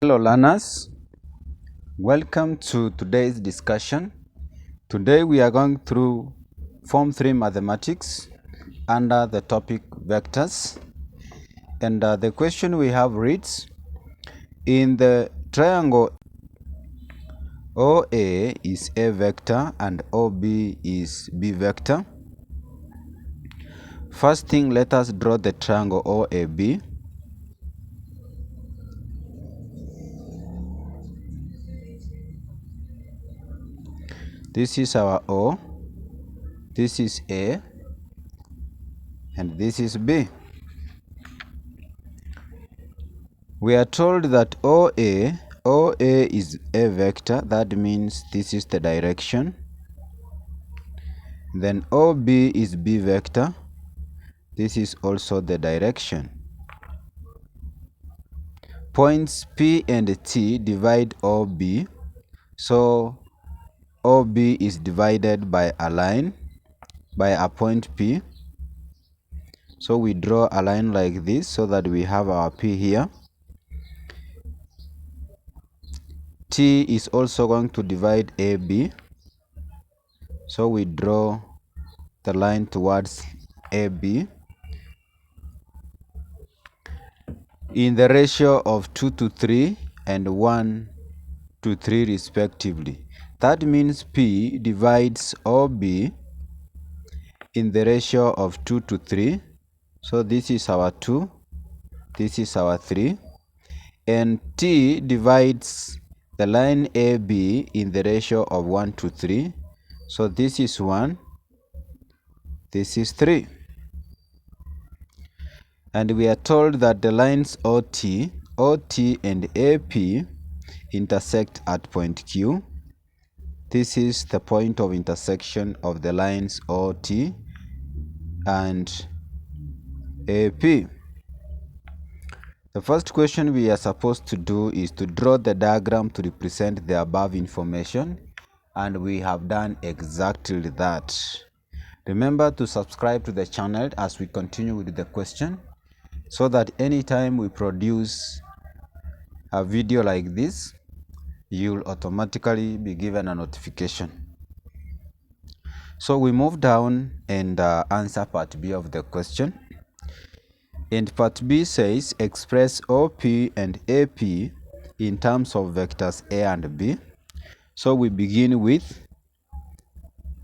Hello learners, welcome to today's discussion. Today we are going through Form 3 Mathematics under the topic Vectors, and the question we have reads, in the triangle OA is A vector and OB is B vector. First thing, let us draw the triangle OAB. This is our O, this is A, and this is B. We are told that OA is a vector, that means this is the direction. Then OB is B vector, this is also the direction. Points P and T divide OB, so OB is divided by a line, by a point P. So we draw a line like this so that we have our P here. T is also going to divide AB, so we draw the line towards AB in the ratio of 2 to 3 and 1 to 3 respectively. That means P divides OB in the ratio of 2 to 3. So this is our 2, this is our 3. And T divides the line AB in the ratio of 1 to 3. So this is 1, this is 3. And we are told that the lines OT and AP intersect at point Q. This is the point of intersection of the lines OT and AP. The first question we are supposed to do is to draw the diagram to represent the above information, and we have done exactly that. Remember to subscribe to the channel as we continue with the question, so that anytime we produce a video like this, you'll automatically be given a notification. So we move down and answer part B of the question. And part B says express OP and AP in terms of vectors A and B. So we begin with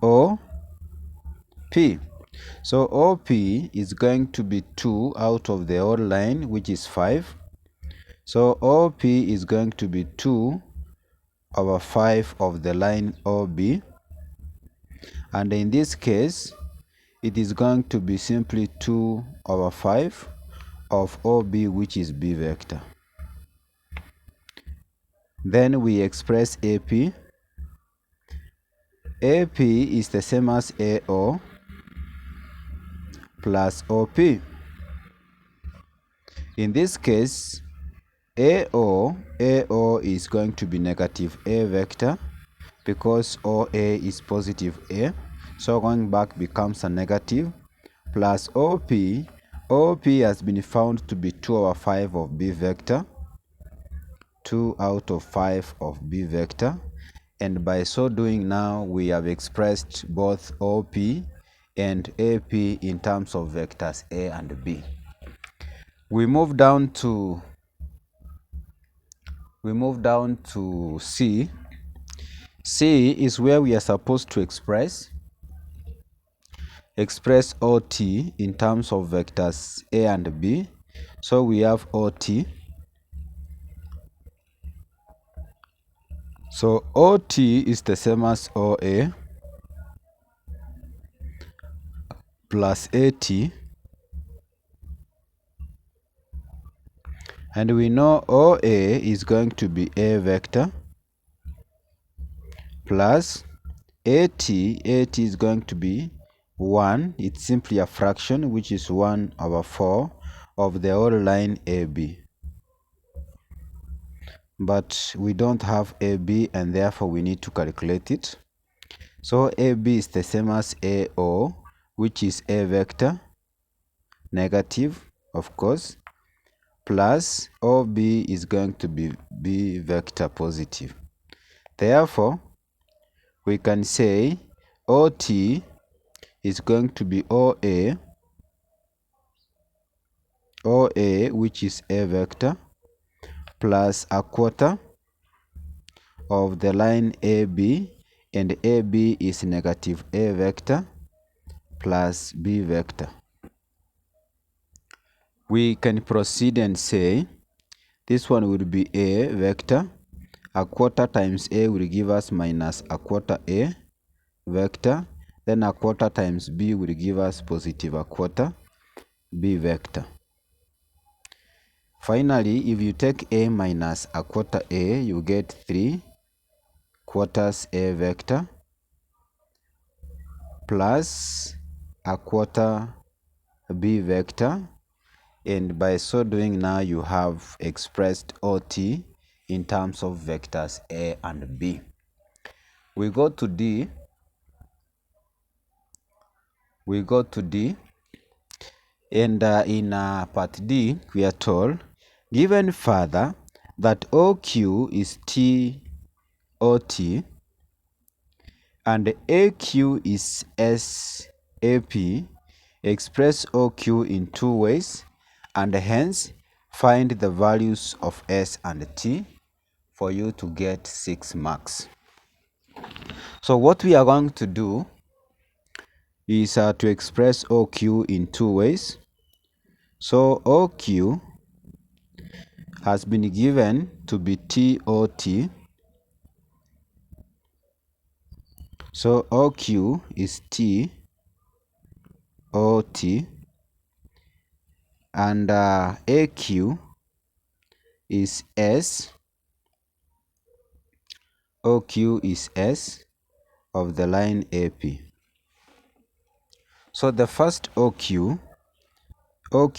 OP. So OP is going to be 2 out of the whole line, which is 5. So OP is going to be 2 over 5 of the line OB. And in this case, it is going to be simply 2 over 5 of OB, which is B vector. Then we express AP. AP is the same as AO plus OP. In this case, AO is going to be negative A vector because OA is positive A. So going back becomes a negative, plus OP. OP has been found to be 2 over 5 of B vector, 2 out of 5 of B vector. And by so doing, now we have expressed both OP and AP in terms of vectors A and B. We move down to C. C is where we are supposed to express OT in terms of vectors A and B. So we have OT. So OT is the same as OA plus AT. And we know OA is going to be A vector plus AT is going to be 1. It's simply a fraction, which is 1 over 4 of the whole line AB. But we don't have AB, and therefore we need to calculate it. So AB is the same as AO, which is A vector, negative, of course, plus OB is going to be B vector positive. Therefore, we can say OT is going to be OA, which is A vector, plus a quarter of the line AB, and AB is negative A vector plus B vector. We can proceed and say this one will be A vector. A quarter times A will give us minus a quarter A vector. Then a quarter times B will give us positive a quarter B vector. Finally, if you take A minus a quarter A, you get 3 quarters A vector plus a quarter B vector. And by so doing, now you have expressed OT in terms of vectors A and B. We go to D. And in part D, we are told, given further that OQ is TOT and AQ is SAP, express OQ in 2 ways, and hence find the values of S and T for you to get 6 marks. So what we are going to do is to express OQ in 2 ways. So OQ has been given to be TOT. So OQ is TOT, and AQ is S. OQ is S of the line AP. So the first OQ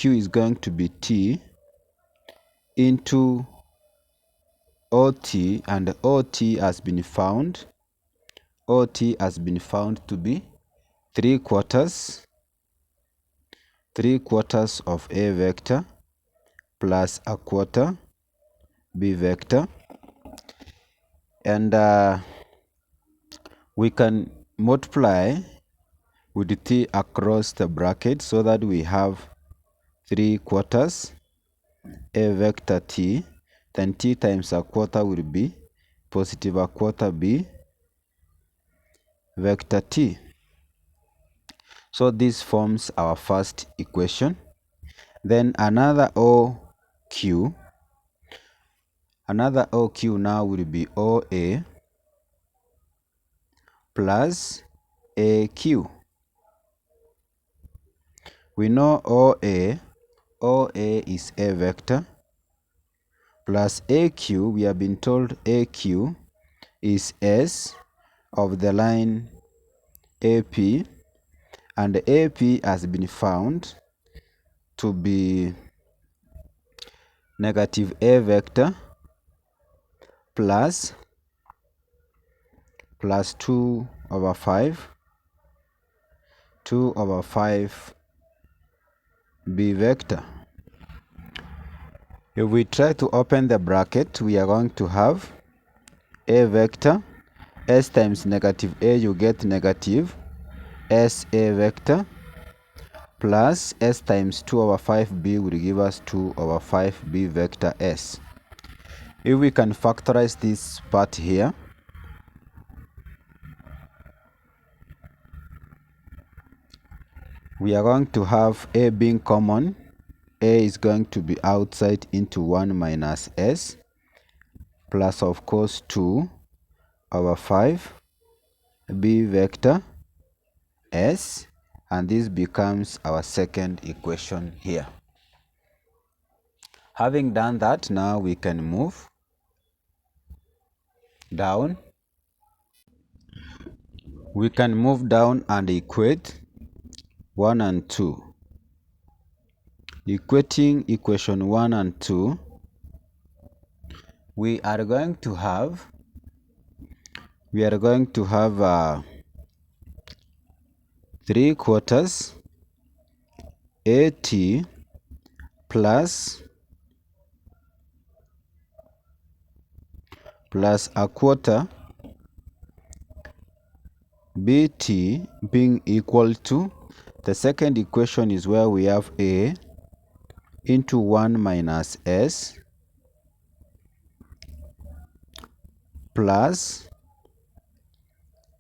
is going to be T into OT, and OT has been found to be 3 quarters of A vector plus a quarter B vector. And we can multiply with T across the bracket so that we have 3 quarters A vector T, then T times a quarter will be positive a quarter B vector T. So this forms our first equation. Then another OQ now will be OA plus AQ. We know OA is A vector, plus AQ, we have been told AQ is S of the line AP, and AP has been found to be negative A vector plus 2 over 5 B vector. If we try to open the bracket, we are going to have A vector, S times negative A, you get negative SA vector, plus S times 2 over 5B will give us 2 over 5B vector S. If we can factorize this part here, we are going to have A being common. A is going to be outside into 1 minus S, plus of course 2 over 5 B vector S, and this becomes our second equation here. Having done that, now we can move down. We can move down and equate 1 and 2. Equating equation 1 and 2, we are going to have 3 quarters AT plus plus a quarter bt being equal to, the second equation is where we have a into 1 minus s plus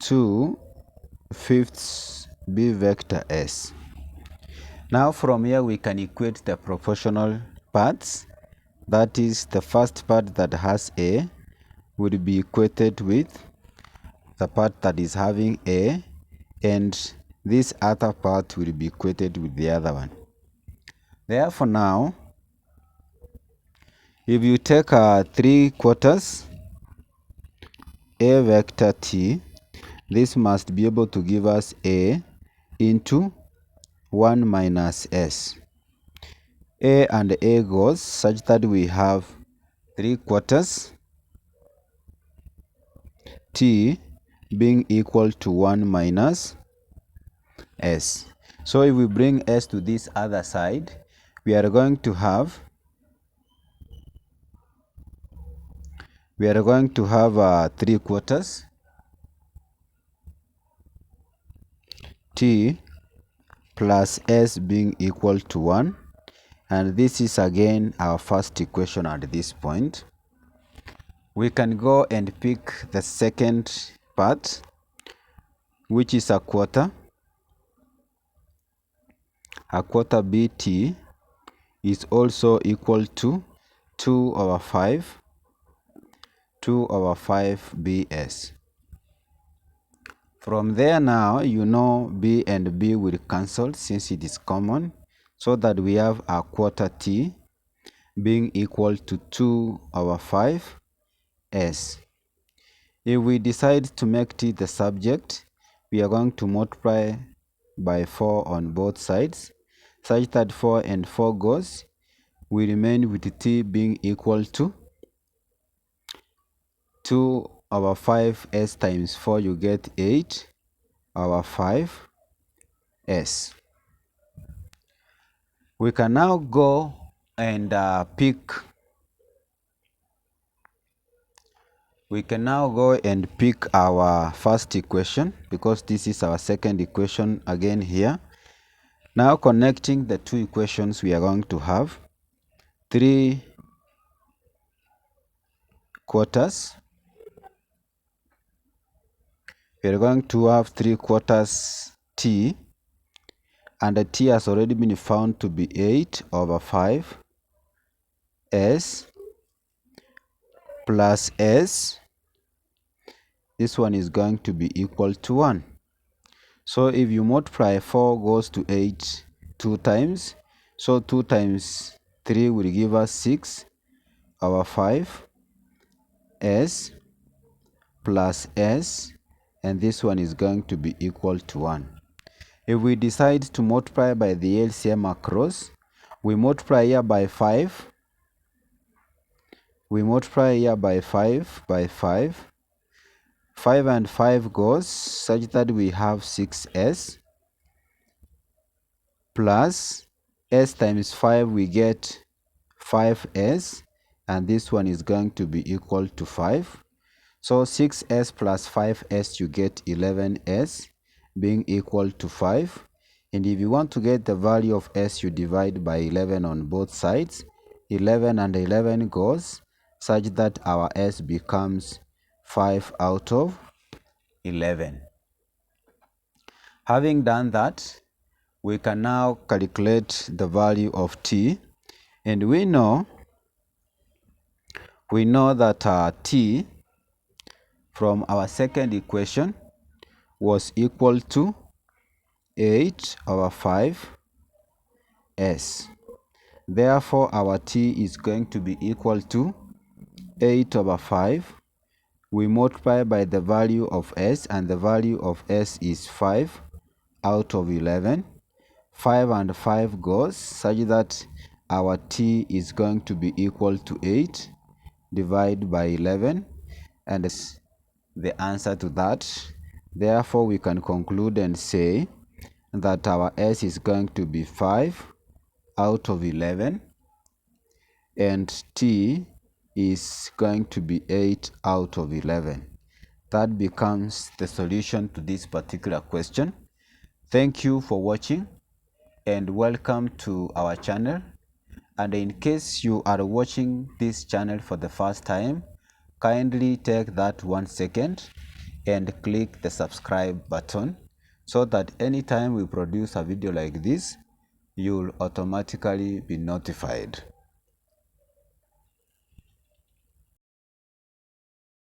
2/5 b vector s. Now from here we can equate the proportional parts. That is, the first part that has a would be equated with the part that is having a, and this other part will be equated with the other one. Therefore now, if you take 3/4 a vector t, this must be able to give us a into 1 minus s. A and a goes such that we have 3/4 t being equal to 1 minus s. So if we bring s to this other side, we are going to have 3/4 t plus s being equal to 1, and this is again our first equation at this point. We can go and pick the second part, which is a quarter. A quarter bt is also equal to 2/5 bs. From there now, you know b and b will cancel since it is common, so that we have a quarter t being equal to 2/5 s. If we decide to make t the subject, we are going to multiply by 4 on both sides, such that 4 and 4 goes. We remain with t being equal to 2/5 s times 4, you get 8/5 s. We can now go and pick our first equation, because this is our second equation again here. Now connecting the two equations, we are going to have 3/4. We are going to have 3/4 t, and the t has already been found to be 8/5 s plus s. This one is going to be equal to 1. So if you multiply, 4 goes to 8 2 times, so 2 times 3 will give us 6/5 s plus s, and this one is going to be equal to 1. If we decide to multiply by the LCM across, we multiply here by 5. We multiply here by 5 by 5. 5 and 5 goes such that we have 6s plus s times 5, we get 5s, and this one is going to be equal to 5. So 6s plus 5s, you get 11s being equal to 5. And if you want to get the value of s, you divide by 11 on both sides. 11 and 11 goes such that our s becomes 5/11. Having done that, we can now calculate the value of t, and we know that t from our second equation was equal to 8/5 s. Therefore our t is going to be equal to 8/5. We multiply by the value of s, and the value of s is 5/11. 5 and 5 goes such that our t is going to be equal to 8 divided by 11, and the answer to that. Therefore we can conclude and say that our s is going to be 5/11, and t is going to be 8 out of 11. That becomes the solution to this particular question. Thank you for watching and welcome to our channel. And in case you are watching this channel for the first time, kindly take that 1 second and click the subscribe button so that anytime we produce a video like this, you'll automatically be notified.